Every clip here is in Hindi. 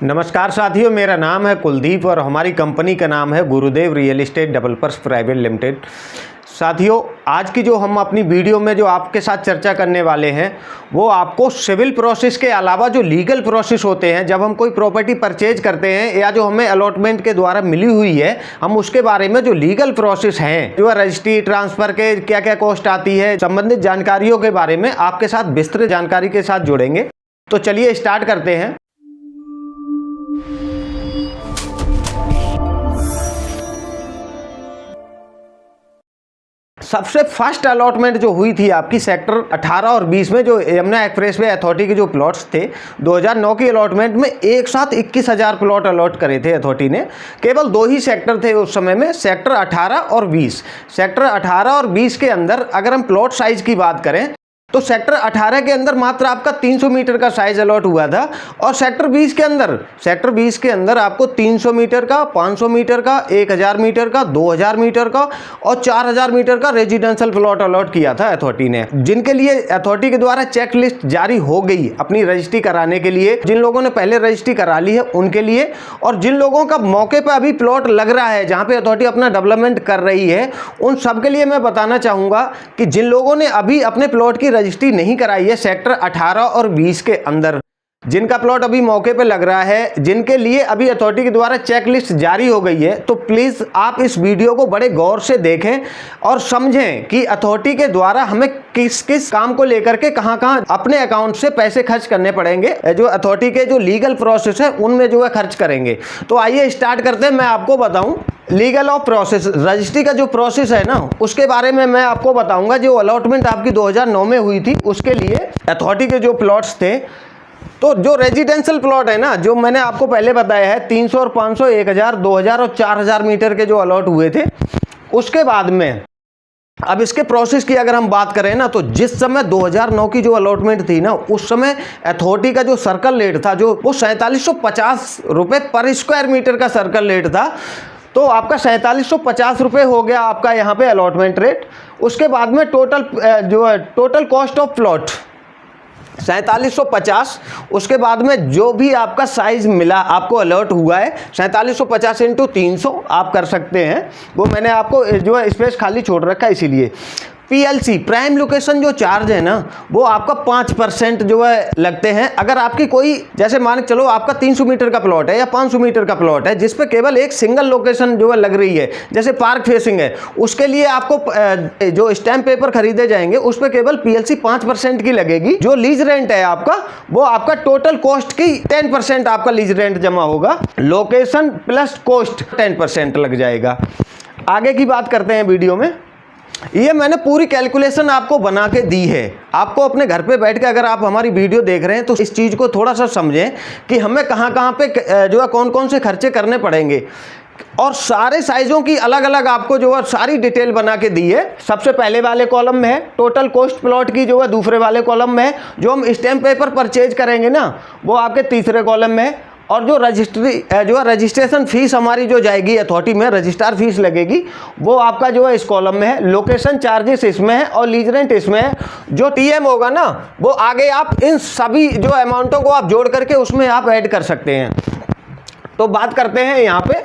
नमस्कार साथियों, मेरा नाम है कुलदीप और हमारी कंपनी का नाम है गुरुदेव real estate developers private limited. साथियों, आज की जो हम अपनी वीडियो में जो आपके साथ चर्चा करने वाले हैं वो आपको सिविल प्रोसेस के अलावा जो लीगल प्रोसेस होते हैं जब हम कोई प्रॉपर्टी परचेज करते हैं या जो हमें अलॉटमेंट के द्वारा मिली हुई है, हम उसके बारे में जो लीगल प्रोसेस हैं, जो रजिस्ट्री ट्रांसफ़र के क्या क्या कॉस्ट आती है, संबंधित जानकारियों के बारे में आपके साथ विस्तृत जानकारी के साथ जुड़ेंगे। तो चलिए स्टार्ट करते हैं। सबसे फर्स्ट अलॉटमेंट जो हुई थी आपकी सेक्टर 18 और 20 में, जो यमुना एक्सप्रेसवे अथॉरिटी के जो प्लॉट्स थे, 2009 की अलॉटमेंट में एक साथ 21,000 प्लॉट अलॉट करे थे अथॉरिटी ने। केवल दो ही सेक्टर थे उस समय में, सेक्टर 18 और 20। सेक्टर 18 और 20 के अंदर अगर हम प्लॉट साइज की बात करें तो सेक्टर 18 के अंदर मात्र आपका 300 मीटर का साइज अलॉट हुआ था और सेक्टर 20 के अंदर आपको 300 मीटर का, 500 मीटर का, 1000 मीटर का, 2000 मीटर का और 4000 मीटर का रेजिडेंशियल प्लॉट अलॉट किया था अथॉरिटी ने, जिनके लिए अथॉरिटी के द्वारा चेक लिस्ट जारी हो गई अपनी रजिस्ट्री कराने के लिए। जिन लोगों ने पहले रजिस्ट्री करा ली है उनके लिए, और जिन लोगों का मौके पर अभी प्लॉट लग रहा है जहाँ पे अथॉरिटी अपना डेवलपमेंट कर रही है, उन सबके लिए मैं बताना चाहूँगा कि जिन लोगों ने अभी अपने प्लॉट की रजिस्ट्री नहीं कराई है सेक्टर 18 और 20 के अंदर, जिनका प्लॉट अभी मौके पे लग रहा है, जिनके लिए अभी अथॉरिटी के द्वारा चेक लिस्ट जारी हो गई है, तो प्लीज़ आप इस वीडियो को बड़े गौर से देखें और समझें कि अथॉरिटी के द्वारा हमें किस किस काम को लेकर के कहां अपने अकाउंट से पैसे खर्च करने पड़ेंगे, जो अथॉरिटी के जो लीगल प्रोसेस है उनमें जो है खर्च करेंगे। तो आइए स्टार्ट करते हैं। मैं आपको बताऊं लीगल ऑफ प्रोसेस, रजिस्ट्री का जो प्रोसेस है ना, उसके बारे में मैं आपको बताऊंगा। जो अलॉटमेंट आपकी 2009 में हुई थी उसके लिए अथॉरिटी के जो प्लॉट्स थे, तो जो रेजिडेंशियल प्लॉट है ना, जो मैंने आपको पहले बताया है 300 और 500, 1000, 2000 और 4000 मीटर के जो अलॉट हुए थे, उसके बाद में अब इसके प्रोसेस की अगर हम बात करें ना, तो जिस समय 2009 की जो अलॉटमेंट थी ना, उस समय अथॉरिटी का जो सर्कल रेट था जो वो 4750 रुपये पर स्क्वायर मीटर का सर्कल रेट था। तो आपका 4750 रुपये हो गया आपका यहाँ पे अलॉटमेंट रेट। उसके बाद में टोटल कॉस्ट ऑफ प्लॉट 4750। उसके बाद में जो भी आपका साइज मिला आपको अलॉट हुआ है 4750 × 300 आप कर सकते हैं। वो मैंने आपको जो है स्पेस खाली छोड़ रखा है इसीलिए। PLC प्राइम लोकेशन जो चार्ज है ना, वो आपका 5% जो है लगते हैं। अगर आपकी कोई, जैसे मान के चलो आपका 300 मीटर का प्लॉट है या 500 मीटर का प्लॉट है जिस पे केवल एक सिंगल लोकेशन जो है लग रही है, जैसे पार्क फेसिंग है, उसके लिए आपको जो स्टैम्प पेपर खरीदे जाएंगे उस पर केवल PLC 5% की लगेगी। जो लीज रेंट है आपका, वो आपका टोटल कॉस्ट की 10% आपका लीज रेंट जमा होगा। लोकेशन प्लस कॉस्ट 10% लग जाएगा। आगे की बात करते हैं वीडियो में। ये मैंने पूरी कैलकुलेशन आपको बना के दी है। आपको अपने घर पे बैठ के अगर आप हमारी वीडियो देख रहे हैं तो इस चीज़ को थोड़ा सा समझें कि हमें कहाँ पे जो है कौन से खर्चे करने पड़ेंगे, और सारे साइज़ों की अलग अलग आपको जो है सारी डिटेल बना के दी है। सबसे पहले वाले कॉलम में है टोटल कॉस्ट प्लॉट की, जो है दूसरे वाले कॉलम में है। जो हम स्टैम्प पेपर परचेज करेंगे ना, वो आपके तीसरे कॉलम में है। और जो रजिस्ट्रेशन फीस हमारी जो जाएगी अथॉरिटी में, रजिस्ट्रार फीस लगेगी, वो आपका जो है इस कॉलम में है। लोकेशन चार्जेस इसमें है और लीज रेंट इसमें है। जो TM होगा ना, वो आगे आप इन सभी जो अमाउंटों को आप जोड़ करके उसमें आप ऐड कर सकते हैं। तो बात करते हैं यहाँ पे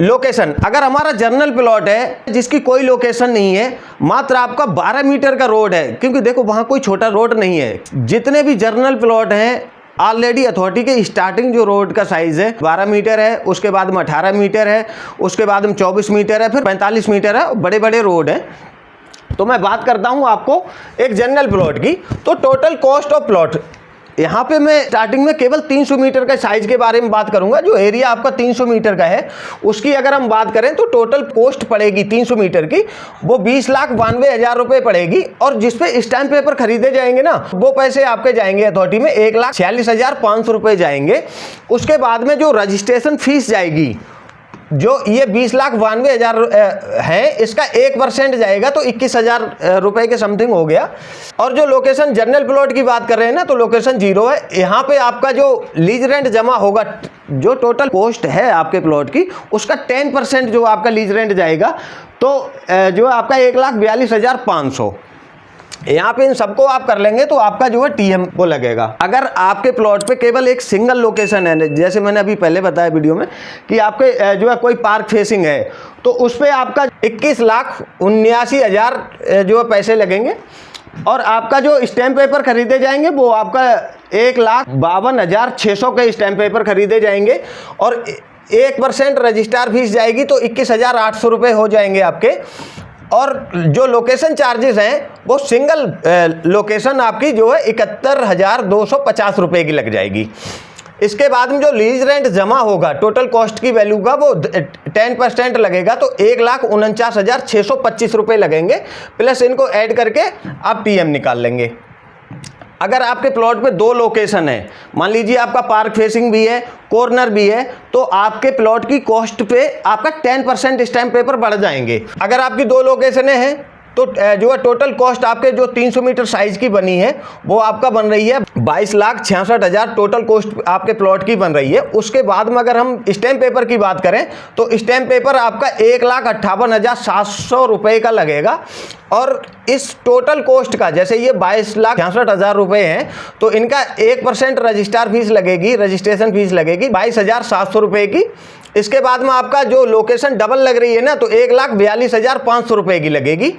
लोकेशन। अगर हमारा जर्नल प्लॉट है जिसकी कोई लोकेशन नहीं है, मात्र आपका 12 मीटर का रोड है, क्योंकि देखो वहाँ कोई छोटा रोड नहीं है। जितने भी जर्नल प्लॉट हैं ऑलरेडी अथॉरिटी के स्टार्टिंग जो रोड का साइज़ है 12 मीटर है, उसके बाद में 18 मीटर है, उसके बाद में 24 मीटर है, फिर 45 मीटर है। बड़े बड़े रोड हैं। तो मैं बात करता हूँ आपको एक जनरल प्लॉट की। तो टोटल कॉस्ट ऑफ प्लॉट, यहाँ पे मैं स्टार्टिंग में केवल 300 मीटर का साइज के बारे में बात करूंगा। जो एरिया आपका 300 मीटर का है उसकी अगर हम बात करें तो टोटल कॉस्ट पड़ेगी 300 मीटर की, वो 20,92,000 रुपये पड़ेगी। और जिसपे स्टैम्प पेपर खरीदे जाएंगे ना, वो पैसे आपके जाएंगे अथॉरिटी में 1,46,500 रुपये जाएंगे। उसके बाद में जो रजिस्ट्रेशन फीस जाएगी, जो ये 20,92,000 है, इसका 1% जाएगा तो 21,000 रुपये के समथिंग हो गया। और जो लोकेशन जनरल प्लॉट की बात कर रहे हैं ना, तो लोकेशन 0 है। यहाँ पे आपका जो लीज रेंट जमा होगा, जो टोटल कॉस्ट है आपके प्लॉट की, उसका 10% जो आपका लीज रेंट जाएगा, तो जो आपका 1,42,500। यहाँ पे इन सबको आप कर लेंगे तो आपका जो है टीएम वो लगेगा। अगर आपके प्लॉट पे केवल एक सिंगल लोकेशन है, जैसे मैंने अभी पहले बताया वीडियो में कि आपके जो है कोई पार्क फेसिंग है, तो उस पर आपका 21,79,000 जो है पैसे लगेंगे। और आपका जो स्टैम्प पेपर खरीदे जाएंगे वो आपका 1,52,600 के स्टैम्प पेपर खरीदे जाएंगे और 1% रजिस्ट्रार फीस जाएगी तो 21,800 रुपये हो जाएंगे आपके। और जो लोकेशन चार्जेस हैं वो सिंगल लोकेशन आपकी जो है 71,250 रुपये की लग जाएगी। इसके बाद में जो लीज रेंट जमा होगा टोटल कॉस्ट की वैल्यू का वो 10% लगेगा तो 1,49,625 रुपये लगेंगे, प्लस इनको ऐड करके आप टीएम निकाल लेंगे। अगर आपके प्लॉट पे 2 लोकेशन है, मान लीजिए आपका पार्क फेसिंग भी है, कॉर्नर भी है, तो आपके प्लॉट की कॉस्ट पे आपका 10% स्टैम्प पेपर बढ़ जाएंगे। अगर आपकी 2 लोकेशनें हैं तो जो है टोटल कॉस्ट आपके जो 300 मीटर साइज की बनी है वो आपका बन रही है 22,66,000 टोटल कॉस्ट आपके प्लॉट की बन रही है। उसके बाद में अगर हम स्टैम्प पेपर की बात करें तो स्टैम्प पेपर आपका 1,58,700 रुपये का लगेगा। और इस टोटल कॉस्ट का जैसे ये 22,66,000 रुपये हैं तो इनका 1% रजिस्ट्रार फीस लगेगी, रजिस्ट्रेशन फीस लगेगी 22,700 रुपये की। इसके बाद में आपका जो लोकेशन डबल लग रही है ना तो 1,42,500 रुपये की लगेगी।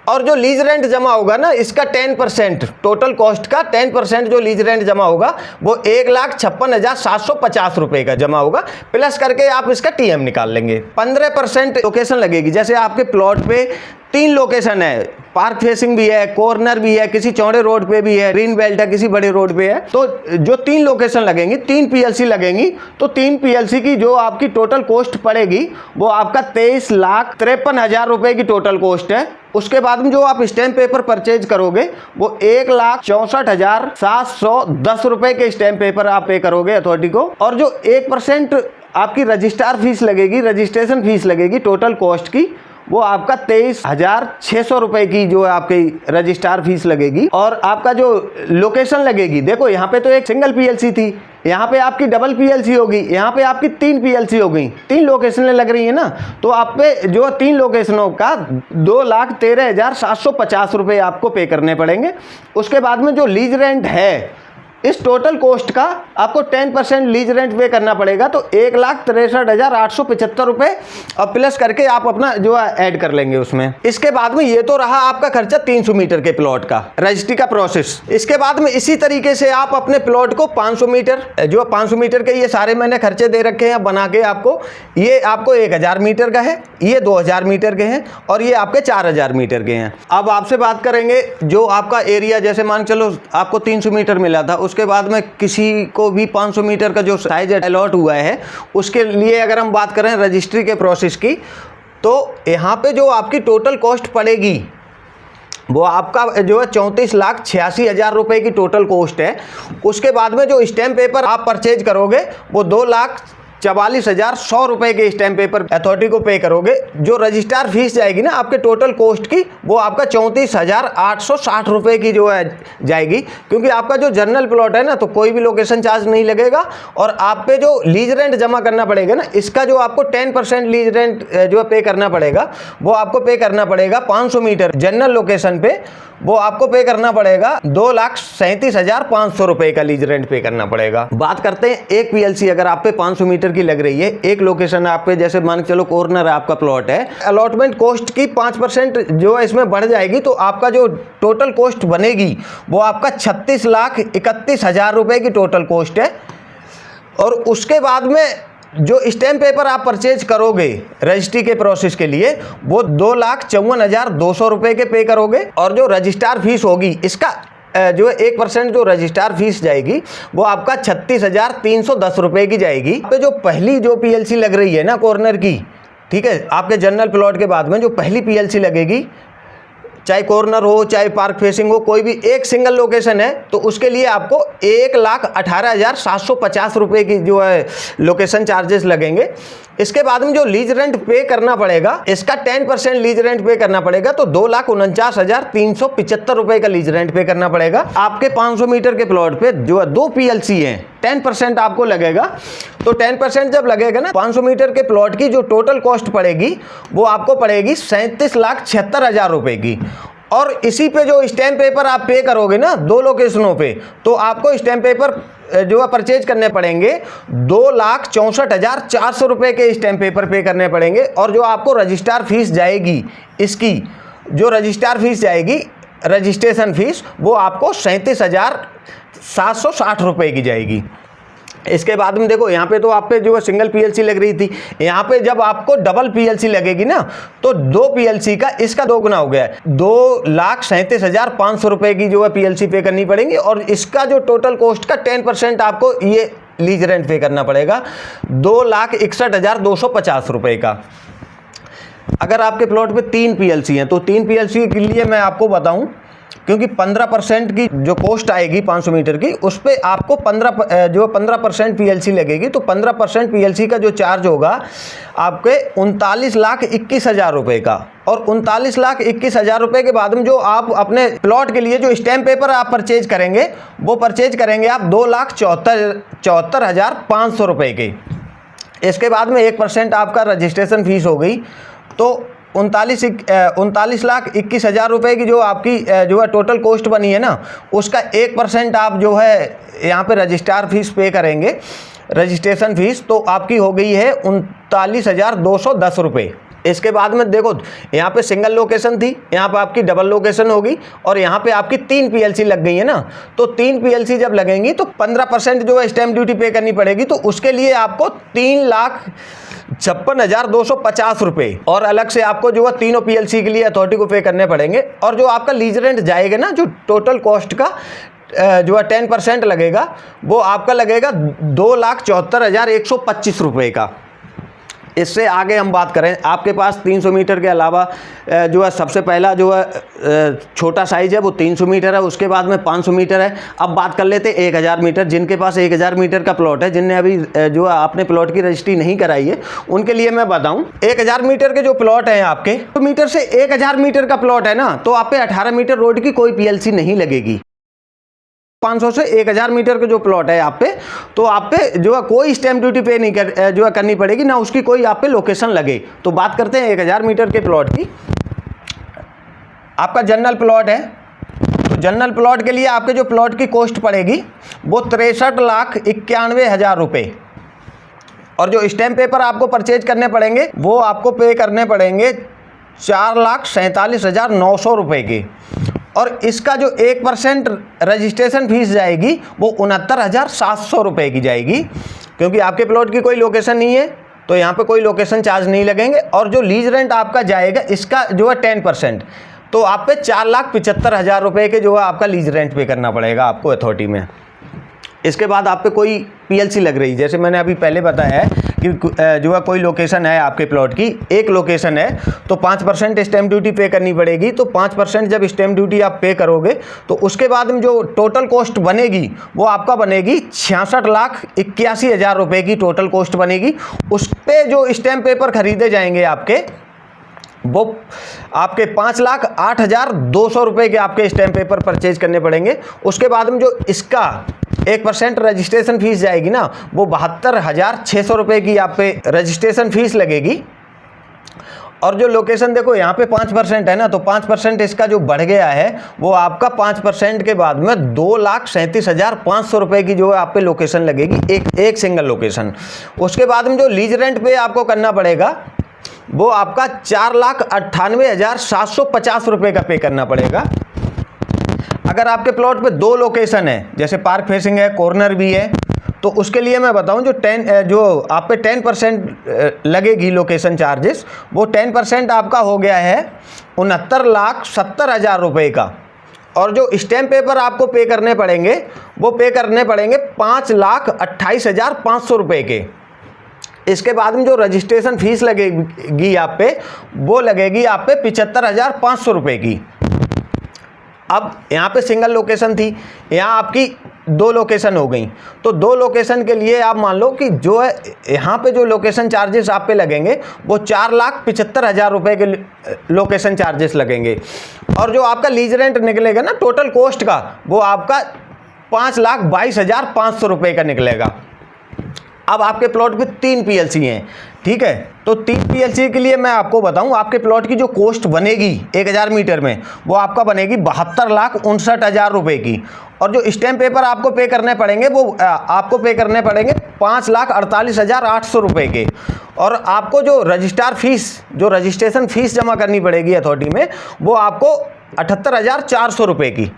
और जो लीज रेंट जमा होगा ना इसका 10% टोटल कॉस्ट का 10% जो लीज रेंट जमा होगा वो 1,56,750 रुपये का जमा होगा, प्लस करके आप इसका टीएम निकाल लेंगे। 15% लोकेशन लगेगी। जैसे आपके प्लॉट पे 3 लोकेशन है, पार्क फेसिंग भी है, कॉर्नर भी है, किसी चौड़े रोड पे भी है, ग्रीन बेल्ट है, किसी बड़े रोड पे है, तो जो 3 लोकेशन लगेंगी 3 पीएलसी लगेंगी तो 3 पीएलसी की जो आपकी टोटल कॉस्ट पड़ेगी वो आपका 23,53,000 रुपये की टोटल कॉस्ट है। उसके बाद में जो आप स्टैम्प पेपर परचेज करोगे वो 1,64,710 रुपये के स्टैम्प पेपर आप पे करोगे अथॉरिटी को। और जो 1% आपकी रजिस्ट्रार फीस लगेगी, रजिस्ट्रेशन फीस लगेगी टोटल कॉस्ट की, वो आपका 23,600 रुपये की जो है आपकी रजिस्ट्रार फीस लगेगी। और आपका जो लोकेशन लगेगी, देखो यहाँ पे तो एक सिंगल पीएलसी थी, यहाँ पे आपकी डबल पीएलसी होगी, यहाँ पे आपकी 3 पीएलसी हो गई, 3 लोकेशनें लग रही है ना, तो आप पे जो 3 लोकेशनों का 2,13,750 रुपये आपको पे करने पड़ेंगे। उसके बाद में जो लीज रेंट है इस टोटल कॉस्ट का आपको 10% लीज रेंट पे करना पड़ेगा तो 1,63,875 रुपये और प्लस करके आप अपना जो है ऐड कर लेंगे उसमें। इसके बाद में ये तो रहा आपका खर्चा 300 मीटर के प्लॉट का, रजिस्ट्री का प्रोसेस। इसके बाद में इसी तरीके से आप अपने प्लॉट को 500 मीटर जो 500 मीटर के ये सारे मैंने खर्चे दे रखे हैं बना के आपको, ये आपको 1,000 मीटर का है, ये 2,000 मीटर के हैं और ये आपके 4,000 मीटर के हैं। अब आपसे बात करेंगे जो आपका एरिया, जैसे मान चलो आपको 300 मीटर मिला था, उसके बाद में किसी को भी 500 मीटर का जो साइज अलॉट हुआ है उसके लिए अगर हम बात करें रजिस्ट्री के प्रोसेस की, तो यहाँ पे जो आपकी टोटल कॉस्ट पड़ेगी वो आपका जो है 34,86,000 रुपये की टोटल कॉस्ट है। उसके बाद में जो स्टैम्प पेपर आप परचेज करोगे वो 2,44,100 रुपये के स्टैम्प पेपर अथॉरिटी को पे करोगे। जो रजिस्ट्रार फीस जाएगी ना आपके टोटल कॉस्ट की वो आपका 34,860 रुपये की जो है जाएगी, क्योंकि आपका जो जनरल प्लॉट है ना तो कोई भी लोकेशन चार्ज नहीं लगेगा। और आप पे जो लीज रेंट जमा करना पड़ेगा ना इसका जो आपको 10% लीज रेंट जो है पे करना पड़ेगा वो आपको पे करना पड़ेगा 500 मीटर जनरल लोकेशन पे, वो आपको पे करना पड़ेगा 2,37,500 रुपये का लीज रेंट पे करना पड़ेगा। बात करते हैं एक पीएलसी अगर आप पे 500 मीटर की लग रही है, एक लोकेशन आप पे जैसे मान के चलो कॉर्नर आपका प्लॉट है, अलॉटमेंट कॉस्ट की 5% जो है इसमें बढ़ जाएगी तो आपका जो टोटल कॉस्ट बनेगी वो आपका 36,31,000 रुपये की टोटल कॉस्ट है। और उसके बाद में जो स्टैम्प पेपर आप परचेज करोगे रजिस्ट्री के प्रोसेस के लिए वो 2,54,200 रुपये के पे करोगे। और जो रजिस्ट्रार फीस होगी इसका जो है 1% जो रजिस्ट्रार फीस जाएगी वो आपका 36,310 रुपये की जाएगी। पे जो पहली जो पीएलसी लग रही है ना कॉर्नर की, ठीक है, आपके जनरल प्लॉट के बाद में जो पहली पीएलसी लगेगी, चाहे कॉर्नर हो चाहे पार्क फेसिंग हो, कोई भी एक सिंगल लोकेशन है तो उसके लिए आपको 1,18,750 रुपये की जो है लोकेशन चार्जेस लगेंगे। इसके बाद में जो लीज रेंट पे करना पड़ेगा इसका 10% लीज रेंट पे करना पड़ेगा तो 2,49,375 रुपये का लीज रेंट पे करना पड़ेगा। आपके 500 मीटर के प्लॉट पे जो है 2 पीएलसी हैं, 10% आपको लगेगा। तो 10% जब लगेगा ना 500 मीटर के प्लॉट की जो टोटल कॉस्ट पड़ेगी वो आपको पड़ेगी 37,76,000 रुपये की। और इसी पे जो स्टैम्प पेपर आप पे करोगे ना 2 लोकेशनों पे, तो आपको स्टैम्प पेपर जो है परचेज करने पड़ेंगे 2,64,400 रुपये के स्टैम्प पेपर पे करने पड़ेंगे। और जो आपको रजिस्ट्रार फीस जाएगी, इसकी जो रजिस्ट्रार फीस जाएगी, रजिस्ट्रेशन फीस, वो आपको 37,760 रुपये की जाएगी। इसके बाद में देखो यहाँ पे तो आप पे जो है सिंगल पीएलसी लग रही थी, यहाँ पे जब आपको डबल पीएलसी लगेगी ना, तो 2 पीएलसी का इसका 2 गुना हो गया है। 2,37,500 रुपये की जो है पीएलसी पे करनी पड़ेंगी। और इसका जो टोटल कॉस्ट का 10% आपको ये लीज रेंट पे करना पड़ेगा, 2,61,250 रुपये का। अगर आपके प्लॉट पे 3 पीएलसी हैं, तो 3 पीएलसी के लिए मैं आपको बताऊं, क्योंकि 15% की जो कॉस्ट आएगी 500 मीटर की, उस पर आपको 15% पीएलसी लगेगी। तो 15% पीएलसी का जो चार्ज होगा आपके 39,21,000 रुपये का। और 39,21,000 रुपये के बाद में जो आप अपने प्लॉट के लिए जो स्टैम्प पेपर आप परचेज करेंगे, वो परचेज करेंगे आप 2,74,500 रुपये के। इसके बाद में 1% आपका रजिस्ट्रेशन फीस हो गई, तो 39,21,000 रुपये की जो आपकी जो है टोटल कॉस्ट बनी है ना, उसका 1% आप जो है यहाँ पे रजिस्ट्रार फीस पे करेंगे, रजिस्ट्रेशन फीस, तो आपकी हो गई है 39,210 रुपये। इसके बाद में देखो यहाँ पे सिंगल लोकेशन थी, यहाँ पे आपकी डबल लोकेशन होगी, और यहाँ पे आपकी 3 पीएलसी लग गई है ना, तो 3 पीएलसी जब लगेंगी तो 15% जो है स्टैम्प ड्यूटी पे करनी पड़ेगी। तो उसके लिए आपको 3,56,250 रुपये और अलग से आपको जो है तीनों पीएलसी के लिए अथॉरिटी को पे करने पड़ेंगे। और जो आपका लीज रेंट जाएगा ना, जो टोटल कॉस्ट का जो है 10% लगेगा, वो आपका लगेगा 2,74,125 रुपये का। इससे आगे हम बात करें, आपके पास 300 मीटर के अलावा जो है सबसे पहला जो है छोटा साइज़ है वो 300 मीटर है, उसके बाद में 500 मीटर है। अब बात कर लेते हैं 1,000 मीटर। जिनके पास 1,000 मीटर का प्लॉट है, जिनने अभी जो है आपने प्लॉट की रजिस्ट्री नहीं कराई है, उनके लिए मैं बताऊं, 1,000 मीटर के जो प्लॉट हैं आपके, तो मीटर से 1,000 मीटर का प्लॉट है ना, तो आप पे 18 मीटर रोड की कोई पीएलसी नहीं लगेगी। 500 से 1,000 मीटर का जो प्लॉट है आप पे, तो आप पे जो है कोई स्टैम्प ड्यूटी पे नहीं जो है करनी पड़ेगी, ना उसकी कोई आप पे लोकेशन लगे। तो बात करते हैं 1,000 मीटर के प्लॉट की। आपका जनरल प्लॉट है, तो जनरल प्लॉट के लिए आपके जो प्लॉट की कॉस्ट पड़ेगी वो 63,91,000 रुपये। और जो स्टैम्प पेपर आपको परचेज करने पड़ेंगे वो आपको पे करने पड़ेंगे 4,47,900 रुपये के। और इसका जो 1% रजिस्ट्रेशन फीस जाएगी वो 69,700 रुपये की जाएगी, क्योंकि आपके प्लॉट की कोई लोकेशन नहीं है, तो यहाँ पे कोई लोकेशन चार्ज नहीं लगेंगे। और जो लीज रेंट आपका जाएगा, इसका जो है 10%, तो आप पे 4,75,000 रुपये के जो है आपका लीज रेंट पे करना पड़ेगा आपको अथॉरिटी में। इसके बाद आप पे कोई पीएलसी लग रही, जैसे मैंने अभी पहले बताया है कि जो है कोई लोकेशन है आपके प्लॉट की, एक लोकेशन है, तो 5% स्टैम्प ड्यूटी पे करनी पड़ेगी। तो 5% जब स्टैम्प ड्यूटी आप पे करोगे, तो उसके बाद में जो टोटल कॉस्ट बनेगी वो आपका बनेगी 66,81,000 रुपये की टोटल कॉस्ट बनेगी। उस पर जो स्टैम्प पेपर खरीदे जाएंगे आपके, वो आपके 5,08,200 रुपये के आपके स्टैम्प पेपर परचेज करने पड़ेंगे। उसके बाद में जो इसका 1% रजिस्ट्रेशन फीस जाएगी ना, वो 72,600 रुपये की आप पे रजिस्ट्रेशन फीस लगेगी। और जो लोकेशन देखो यहाँ पे 5% है ना, तो 5% इसका जो बढ़ गया है, वो आपका 5% के बाद में 2,37,500 रुपये की जो है आप पे लोकेशन लगेगी, एक सिंगल लोकेशन। उसके बाद में जो लीज रेंट पे आपको करना पड़ेगा वो आपका 4,98,750 रुपये का पे करना पड़ेगा। अगर आपके प्लॉट पे 2 लोकेशन है, जैसे पार्क फेसिंग है, कॉर्नर भी है, तो उसके लिए मैं बताऊं जो आप पे 10% लगेगी लोकेशन चार्जेस, वो 10% आपका हो गया है 69,70,000 रुपये का। और जो स्टैम्प पेपर आपको पे करने पड़ेंगे वो पे करने पड़ेंगे 5,28,500 रुपये के। इसके बाद में जो रजिस्ट्रेशन फीस लगेगी आप पे, वो लगेगी आप पे 75,500 रुपये की। अब यहाँ पे सिंगल लोकेशन थी, यहाँ आपकी 2 लोकेशन हो गई, तो 2 लोकेशन के लिए आप मान लो कि जो है यहाँ पे जो लोकेशन चार्जेस आप पे लगेंगे वो 4,75,000 रुपये के लोकेशन चार्जेस लगेंगे। और जो आपका लीज रेंट निकलेगा ना टोटल कॉस्ट का, वो आपका 5,22,500 रुपये का निकलेगा। अब आपके प्लॉट पे 3 PLC हैं, ठीक है। तो 3 PLC के लिए मैं आपको बताऊं, आपके प्लॉट की जो कॉस्ट बनेगी 1000 मीटर में, वो आपका बनेगी 72,59,000 रुपये की। और जो स्टैम्प पेपर आपको पे करने पड़ेंगे वो आपको पे करने पड़ेंगे 5,48,800 रुपये के। और आपको जो रजिस्ट्रार फीस, जो रजिस्ट्रेशन फीस जमा करनी पड़ेगी अथॉरिटी में, वो आपको 78,400 रुपये की।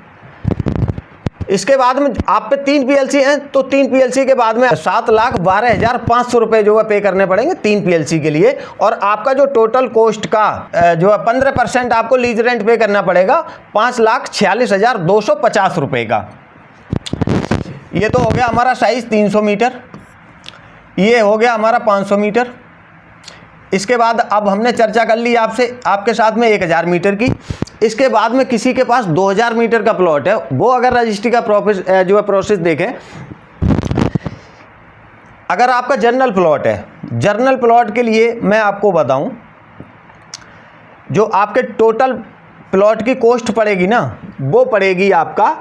इसके बाद में आप पे 3 PLC हैं, तो 3 PLC के बाद में 7,12,500 रुपये जो है पे करने पड़ेंगे 3 PLC के लिए। और आपका जो टोटल कॉस्ट का जो है 15% आपको लीज रेंट पे करना पड़ेगा 5,46,250 रुपये का। ये तो हो गया हमारा साइज़ 300 मीटर, ये हो गया हमारा 500 मीटर। इसके बाद अब हमने चर्चा कर ली आपके साथ में 1000 मीटर की। इसके बाद में किसी के पास 2000 मीटर का प्लॉट है, वो अगर रजिस्ट्री का प्रोसेस देखें, अगर आपका जर्नल प्लॉट है, जर्नल प्लॉट के लिए मैं आपको बताऊं, जो आपके टोटल प्लॉट की कॉस्ट पड़ेगी ना, वो पड़ेगी आपका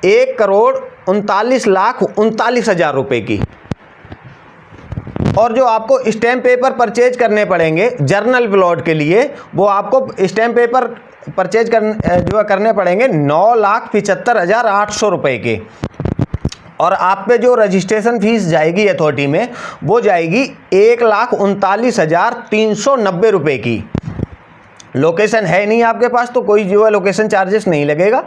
1,39,39,39,000 रुपये की। और जो आपको स्टैम्प पेपर परचेज करने पड़ेंगे जर्नल प्लॉट के लिए, वो आपको स्टैम्प पेपर परचेज करने पड़ेंगे 9,75,800 रुपये के। और आप पे जो रजिस्ट्रेशन फीस जाएगी अथॉरिटी में, वो जाएगी 1,39,390 रुपये की। लोकेशन है नहीं आपके पास तो कोई जो है लोकेशन चार्जेस नहीं लगेगा।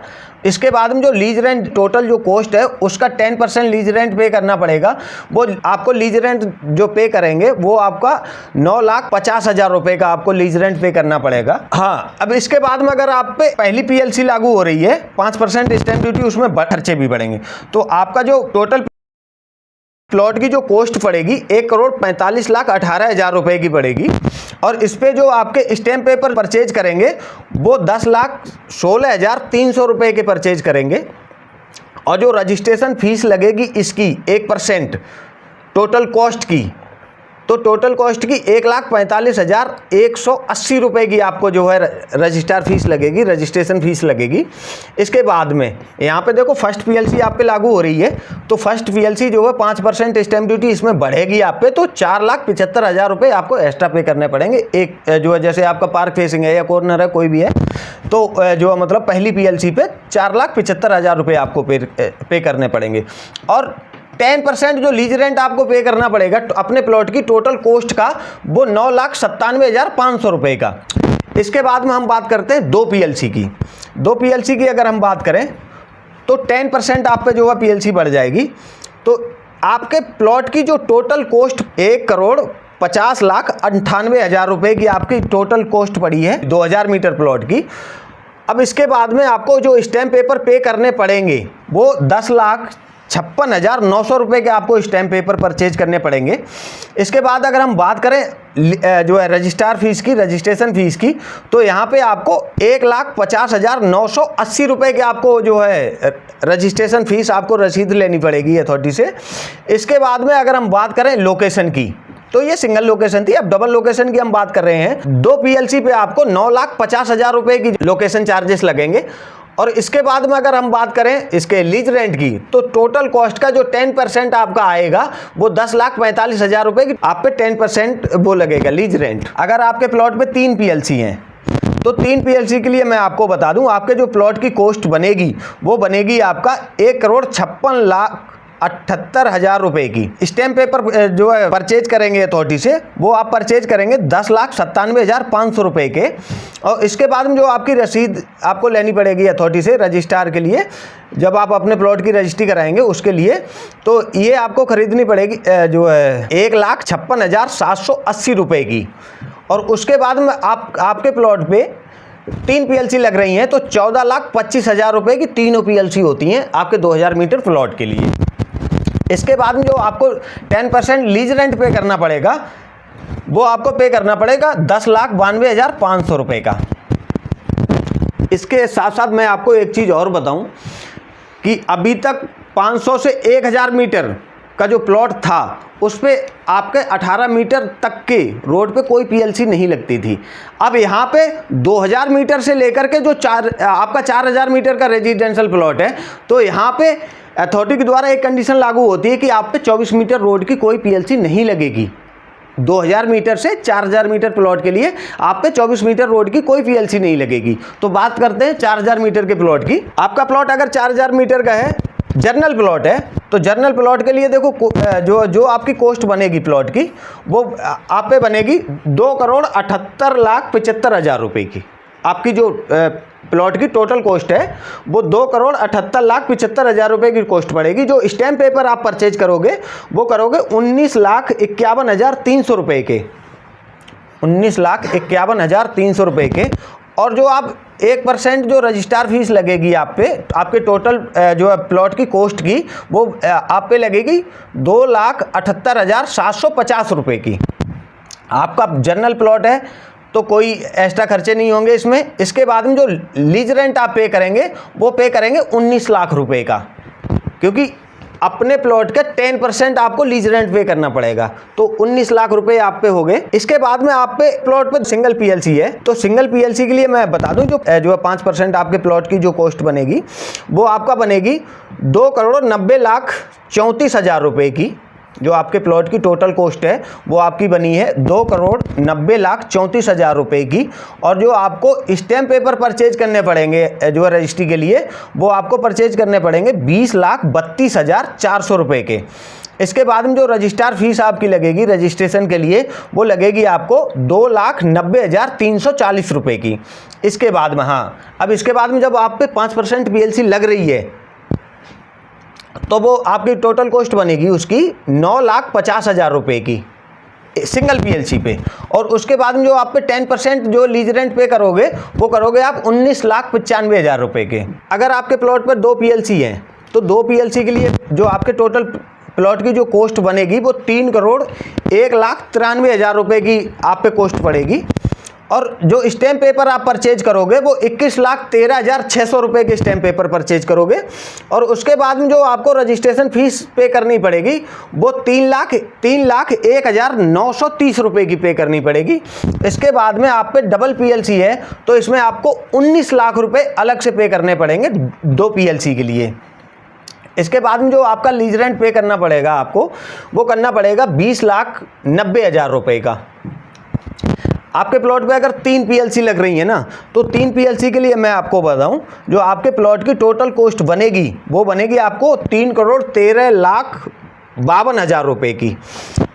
इसके बाद में जो लीज रेंट टोटल जो कॉस्ट है उसका 10% लीज रेंट पे करना पड़ेगा। वो आपको लीज रेंट जो पे करेंगे वो आपका 9,50,000 रुपये का आपको लीज रेंट पे करना पड़ेगा। हाँ, अब इसके बाद में अगर आप पे पहली PLC लागू हो रही है 5% स्टैम्प ड्यूटी, उसमें खर्चे भी बढ़ेंगे। तो आपका जो टोटल प्लॉट की जो कॉस्ट पड़ेगी 1,45,18,000 रुपये की पड़ेगी। और इस पे जो आपके स्टैम्प पेपर परचेज करेंगे वो 10,16,300 रुपये के परचेज करेंगे। और जो रजिस्ट्रेशन फीस लगेगी इसकी 1% टोटल कॉस्ट की, तो टोटल कॉस्ट की 1,45,180 रुपये की आपको जो है रजिस्ट्रार फीस लगेगी, रजिस्ट्रेशन फीस लगेगी। इसके बाद में यहाँ पे देखो फर्स्ट PLC आप पे लागू हो रही है, तो फर्स्ट PLC जो है 5% स्टैम्प ड्यूटी इसमें बढ़ेगी आप पे, तो 4,75,000 रुपये आपको एक्स्ट्रा पे करने पड़ेंगे। एक जो है जैसे आपका पार्क फेसिंग है या कॉर्नर है कोई भी है, तो जो मतलब पहली PLC पे 4,75,000 रुपये आपको पे करने पड़ेंगे। और 10% जो लीज रेंट आपको पे करना पड़ेगा अपने प्लॉट की टोटल कॉस्ट का, वो 9,97,500 रुपये का। इसके बाद में हम बात करते हैं 2 PLC की। 2 PLC की अगर हम बात करें तो 10% आप पे जो है PLC बढ़ जाएगी। तो आपके प्लॉट की जो टोटल कॉस्ट 1,50,98,000 रुपये की आपकी टोटल कॉस्ट पड़ी है 2000 मीटर प्लॉट की। अब इसके बाद में आपको जो स्टैम्प पेपर पे करने पड़ेंगे वो 10,56,900 रुपये के आपको स्टैम्प पेपर परचेज करने पड़ेंगे। इसके बाद अगर हम बात करें जो है रजिस्ट्रार फीस की, रजिस्ट्रेशन फीस की, तो यहाँ पे आपको 1,50,980 रुपये के आपको जो है रजिस्ट्रेशन फीस आपको रसीद लेनी पड़ेगी अथॉरिटी से। इसके बाद में अगर हम बात करें लोकेशन की, तो ये सिंगल लोकेशन थी, अब डबल लोकेशन की हम बात कर रहे हैं। 2 PLC पे आपको 9,50,000 रुपये की लोकेशन चार्जेस लगेंगे। और इसके बाद में अगर हम बात करें इसके लीज रेंट की, तो टोटल कॉस्ट का जो 10% आपका आएगा वो 10,45,000 रुपये की आप पे 10% वो लगेगा लीज रेंट। अगर आपके प्लॉट पे 3 PLC हैं, तो 3 PLC के लिए मैं आपको बता दूं, आपके जो प्लॉट की कॉस्ट बनेगी वो बनेगी आपका 1,56,78,000 रुपये की। स्टैम्प पेपर जो है परचेज करेंगे अथॉरिटी से, वो आप परचेज करेंगे 10,97,500 रुपये के। और इसके बाद में जो आपकी रसीद आपको लेनी पड़ेगी अथॉरिटी से रजिस्ट्रार के लिए, जब आप अपने प्लॉट की रजिस्ट्री कराएंगे उसके लिए, तो ये आपको खरीदनी पड़ेगी जो है 1,56,780 रुपये की। और उसके बाद में आपके प्लॉट पे 3 PLC लग रही हैं, तो 14,25,000 रुपये की तीनों PLC होती हैं आपके 2000 मीटर प्लॉट के लिए। इसके बाद में जो आपको 10% लीज रेंट पे करना पड़ेगा, वो आपको पे करना पड़ेगा 10,92,500 रुपये का। इसके साथ साथ मैं आपको एक चीज़ और बताऊं कि अभी तक 500 से 1000 मीटर का जो प्लॉट था उस पे आपके 18 मीटर तक के रोड पे कोई PLC नहीं लगती थी। अब यहाँ पे 2000 मीटर से लेकर के जो आपका 4000 मीटर का रेजिडेंशियल प्लॉट है, तो यहाँ पे अथॉरिटी के द्वारा एक कंडीशन लागू होती है कि आप पे 24 मीटर रोड की कोई पीएलसी नहीं लगेगी। 2000 मीटर से 4000 मीटर प्लॉट के लिए आप पे 24 मीटर रोड की कोई पीएलसी नहीं लगेगी। तो बात करते हैं 4000 मीटर के प्लॉट की। आपका प्लॉट अगर 4000 मीटर का है, जर्नल प्लॉट है, तो जर्नल प्लॉट के लिए देखो जो आपकी कॉस्ट बनेगी प्लॉट की, वो आप पे बनेगी 2,78,75,000 रुपये की। आपकी जो प्लॉट की टोटल कॉस्ट है वो 2,78,75,000 रुपये की कॉस्ट पड़ेगी। जो स्टैम्प पेपर आप परचेज करोगे वो करोगे 19,51,300 रुपये के, 19,51,300 रुपये के। और जो आप 1% जो रजिस्ट्रार फीस लगेगी आप पे, आपके टोटल जो है प्लॉट की कॉस्ट की, वो आप पे लगेगी 2,78,750 रुपये की। आपका जनरल प्लॉट है तो कोई एक्स्ट्रा खर्चे नहीं होंगे इसमें। इसके बाद में जो लीज रेंट आप पे करेंगे वो पे करेंगे 19 लाख रुपए का, क्योंकि अपने प्लॉट का 10% आपको लीज रेंट पे करना पड़ेगा, तो 19 लाख रुपए आप पे हो गए। इसके बाद में आप पे प्लॉट पे सिंगल पीएलसी है, तो सिंगल पीएलसी के लिए मैं बता दूं जो 5% आपके प्लॉट की जो कॉस्ट बनेगी वो आपका बनेगी 2,90,34,000 रुपए की। जो आपके प्लॉट की टोटल कॉस्ट है वो आपकी बनी है 2,90,34,000 रुपए की। और जो आपको स्टैम्प पेपर परचेज करने पड़ेंगे जो है रजिस्ट्री के लिए, वो आपको परचेज करने पड़ेंगे 20,32,400 रुपए के। इसके बाद में जो रजिस्ट्रार फीस आपकी लगेगी रजिस्ट्रेशन के लिए, वो लगेगी आपको 2,90,340 रुपए की। इसके बाद में अब इसके बाद में जब आप पे 5% पीएलसी लग रही है तो वो आपकी टोटल कॉस्ट बनेगी उसकी 9,50,000 रुपये की सिंगल पीएलसी पे। और उसके बाद में जो आप पे 10% जो लीज रेंट पे करोगे वो करोगे आप 19,95,000 रुपये के। अगर आपके प्लॉट पर 2 पीएलसी हैं तो 2 पीएलसी के लिए जो आपके टोटल प्लॉट की जो कॉस्ट बनेगी वो 3,01,93,000 रुपये की आप पे कॉस्ट पड़ेगी। और जो स्टैम्प पेपर आप परचेज करोगे वो 21,13,600 रुपये के स्टैम्प पेपर परचेज करोगे। और उसके बाद में जो आपको रजिस्ट्रेशन फीस पे करनी पड़ेगी वो 3,01,930 रुपये की पे करनी पड़ेगी। इसके बाद में आप पे डबल पीएलसी है तो इसमें आपको 19 लाख रुपये अलग से पे करने पड़ेंगे 2 पीएलसी के लिए। इसके बाद में जो आपका लीज रेंट पे करना पड़ेगा आपको, वो करना पड़ेगा 20,90,000 रुपये का। आपके प्लॉट पे अगर 3 पीएलसी लग रही है ना, तो 3 पीएलसी के लिए मैं आपको बताऊं जो आपके प्लॉट की टोटल कॉस्ट बनेगी वो बनेगी आपको 3,13,52,000 रुपये की।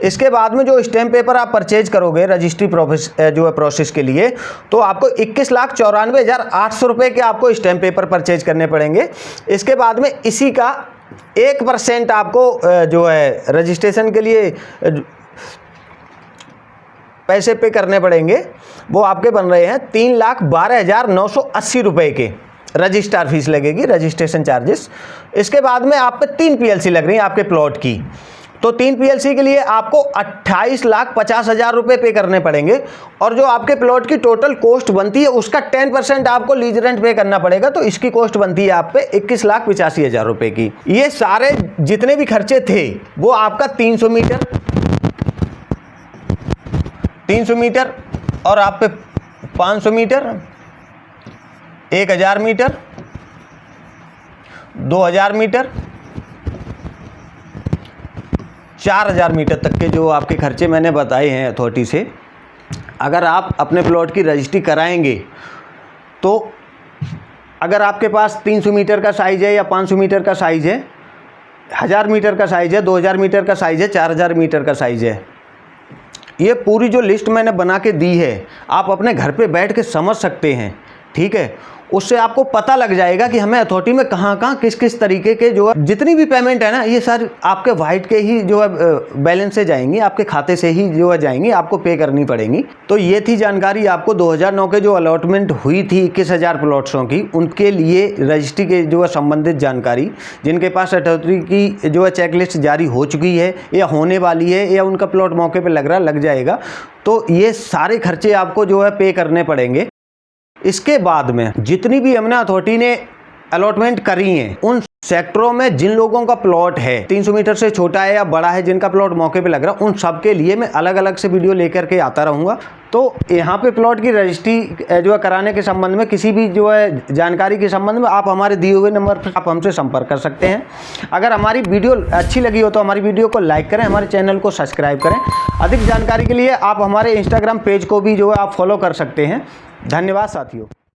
इसके बाद में जो स्टैम्प पेपर आप परचेज करोगे रजिस्ट्री प्रोसेस के लिए, तो आपको 21,94,800 रुपये के आपको स्टैम्प पेपर परचेज करने पड़ेंगे। इसके बाद में इसी का 1% आपको जो है रजिस्ट्रेशन के लिए पैसे पे करने पड़ेंगे, वो आपके बन रहे हैं 3,12,980 रुपये के। रजिस्ट्रार फीस लगेगी, रजिस्ट्रेशन चार्जेस। इसके बाद में आप पे 3 पीएलसी लग रही हैं आपके प्लॉट की, तो 3 पीएलसी के लिए आपको 28,50,000 रुपये पे करने पड़ेंगे। और जो आपके प्लॉट की टोटल कॉस्ट बनती है उसका 10% आपको लीज रेंट पे करना पड़ेगा, तो इसकी कॉस्ट बनती है आप पे 21,85,000 रुपये की। ये सारे जितने भी खर्चे थे वो आपका 300 मीटर और आप पे 500 मीटर, 1,000 मीटर, 2,000 मीटर, 4,000 मीटर तक के जो आपके खर्चे मैंने बताए हैं अथॉरिटी से। अगर आप अपने प्लॉट की रजिस्ट्री कराएंगे तो अगर आपके पास 300 मीटर का साइज़ है या 500 मीटर का साइज़ है, 1,000 मीटर का साइज़ है, 2,000 मीटर का साइज़ है, 4,000 मीटर का साइज़ है, ये पूरी जो लिस्ट मैंने बना के दी है आप अपने घर पे बैठ के समझ सकते हैं, ठीक है। उससे आपको पता लग जाएगा कि हमें अथॉरिटी में कहाँ किस किस तरीके के जो है जितनी भी पेमेंट है ना, ये सर आपके वाइट के ही जो है बैलेंस से जाएंगी, आपके खाते से ही जो है जाएंगी, आपको पे करनी पड़ेंगी। तो ये थी जानकारी आपको 2009 के जो अलॉटमेंट हुई थी 21,000 प्लॉट्सों की, उनके लिए रजिस्ट्री के जो है संबंधित जानकारी। जिनके पास अथॉरिटी की जो है चेकलिस्ट जारी हो चुकी है या होने वाली है या उनका प्लॉट मौके पर लग जाएगा, तो ये सारे खर्चे आपको जो है पे करने पड़ेंगे। इसके बाद में जितनी भी हमने अथॉरिटी ने अलॉटमेंट करी हैं, उन सेक्टरों में जिन लोगों का प्लॉट है 300 मीटर से छोटा है या बड़ा है, जिनका प्लॉट मौके पे लग रहा है, उन सब के लिए मैं अलग अलग से वीडियो लेकर के आता रहूँगा। तो यहाँ पे प्लॉट की रजिस्ट्री जो है कराने के संबंध में, किसी भी जो है जानकारी के संबंध में, आप हमारे दिए हुए नंबर पर आप हमसे संपर्क कर सकते हैं। अगर हमारी वीडियो अच्छी लगी हो तो हमारी वीडियो को लाइक करें, हमारे चैनल को सब्सक्राइब करें। अधिक जानकारी के लिए आप हमारे इंस्टाग्राम पेज को भी जो है आप फॉलो कर सकते हैं। धन्यवाद साथियों।